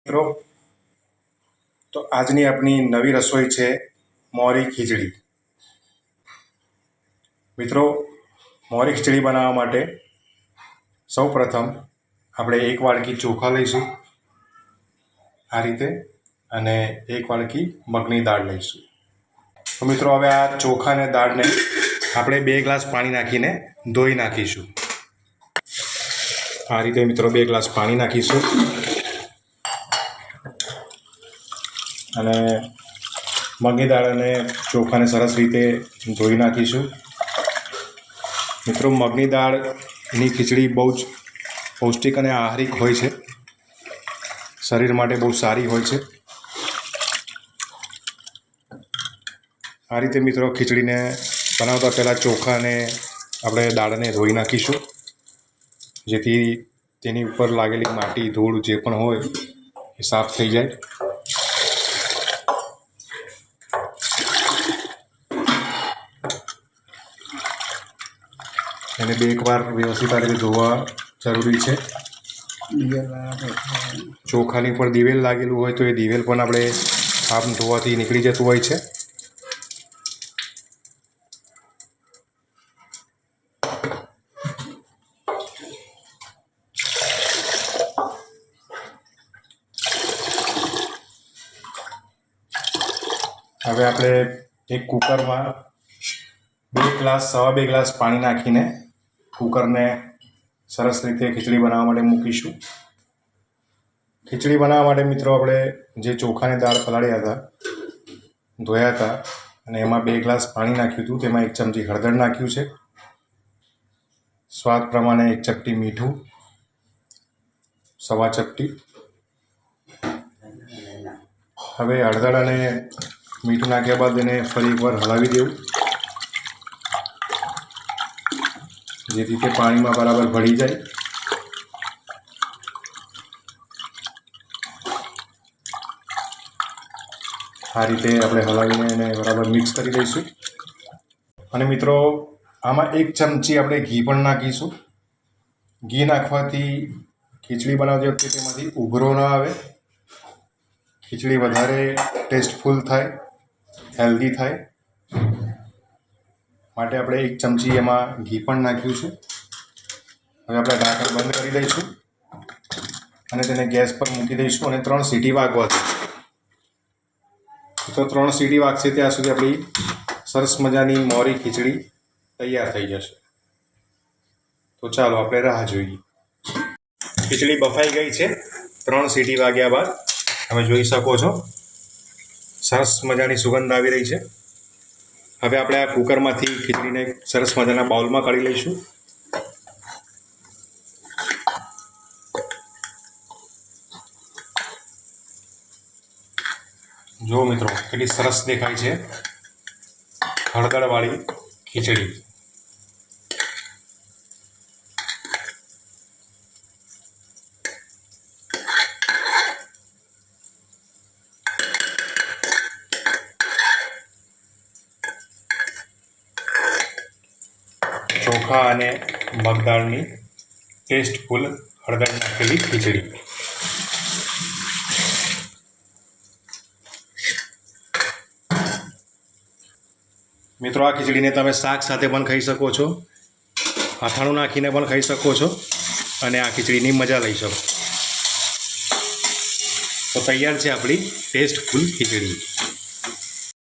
મિત્રો, તો આજની આપણી નવી રસોઈ છે મોરી ખીચડી. મિત્રો, મોરી ખીચડી બનાવવા માટે સૌપ્રથમ આપણે એક વાડકી ચોખા લઈશું આ રીતે, અને એક વાડકી મગની દાળ લઈશું. તો મિત્રો, હવે આ ચોખા અને દાળને આપણે 2 ગ્લાસ પાણી નાખીને ધોઈ નાખીશું. આ રીતે મિત્રો 2 ગ્લાસ પાણી નાખીશું અને મગની દાળ અને ચોખાને સરસ રીતે ધોઈ નાખીશું. મિત્રો, મગની દાળની ખીચડી બહુ જ પૌષ્ટિક અને આહારિક હોય છે, શરીર માટે બહુ સારી હોય છે. આ રીતે મિત્રો ખીચડીને બનાવતા પહેલાં ચોખા અને આપણે દાળને ધોઈ નાખીશું, જેથી તેની ઉપર લાગેલી માટી ધૂળ જે પણ હોય એ સાફ થઈ જાય. એને 2 વાર વ્યવસ્થિત આ રીતે ધોવા જરૂરી છે. ચોખાની ઉપર દિવેલ લાગેલું હોય તો એ દિવેલ પણ આપણે આમ ધોવાથી નીકળી જતું હોય છે. હવે આપણે એક કુકરમાં 2 ગ્લાસ પાણી નાખીને કુકરને સરસ રીતે ખીચડી બનાવવા માટે મૂકીશું. ખીચડી બનાવવા માટે મિત્રો આપણે જે ચોખાને દાળ પલાળ્યા હતા, ધોયા હતા, અને એમાં 2 ગ્લાસ પાણી નાખ્યું હતું. તેમાં 1 ચમચી હળદર નાખ્યું છે, સ્વાદ પ્રમાણે 1 ચપટી મીઠું, 1/4 ચપટી. હવે હળદર અને મીઠું નાખ્યા બાદ એને ફરી એકવાર હલાવી દેવું, જેથી તે પાણીમાં બરાબર ભળી જાય. આ રીતે આપણે હલાવીને એને બરાબર મિક્સ કરી દઈશું. અને મિત્રો, આમાં 1 ચમચી આપણે ઘી પણ નાખીશું. ઘી નાખવાથી ખીચડી બનાવતી વખતે તેમાંથી ઉભરો ન આવે, ખીચડી વધારે ટેસ્ટફુલ થાય, હેલ્ધી થાય. માટે આપણે 1 ચમચી એમાં ઘી પણ નાખ્યું છે. હવે આપણે ઢાંકણ બંધ કરી દઈશું અને તેને ગેસ પર મૂકી દઈશું અને 3 સીટી વાગવા દઈશું. તો 3 સીટી વાગશે ત્યાં સુધી આપણી સરસ મજાની મોરી ખીચડી તૈયાર થઈ જશે. તો ચાલો આપણે રાહ જોઈએ. ખીચડી બફાઈ ગઈ છે 3 સીટી વાગ્યા બાદ. તમે જોઈ શકો છો સરસ મજાની સુગંધ આવી રહી છે. હવે આપણે આ કુકરમાંથી ખીચડીને સરસ મજાના બાઉલમાં કાઢી લઈશું. જો મિત્રો, કેટલી સરસ દેખાય છે હળદરવાળી ખીચડી. ચોખા અને મગદાળની ટેસ્ટફુલ હળદર નાખેલી ખીચડી. મિત્રો, આ ખીચડીને તમે શાક સાથે પણ ખાઈ શકો છો, અથાણું નાખીને પણ ખાઈ શકો છો, અને આ ખીચડીની મજા લઈ શકો. તો તૈયાર છે આપણી ટેસ્ટફુલ ખીચડી.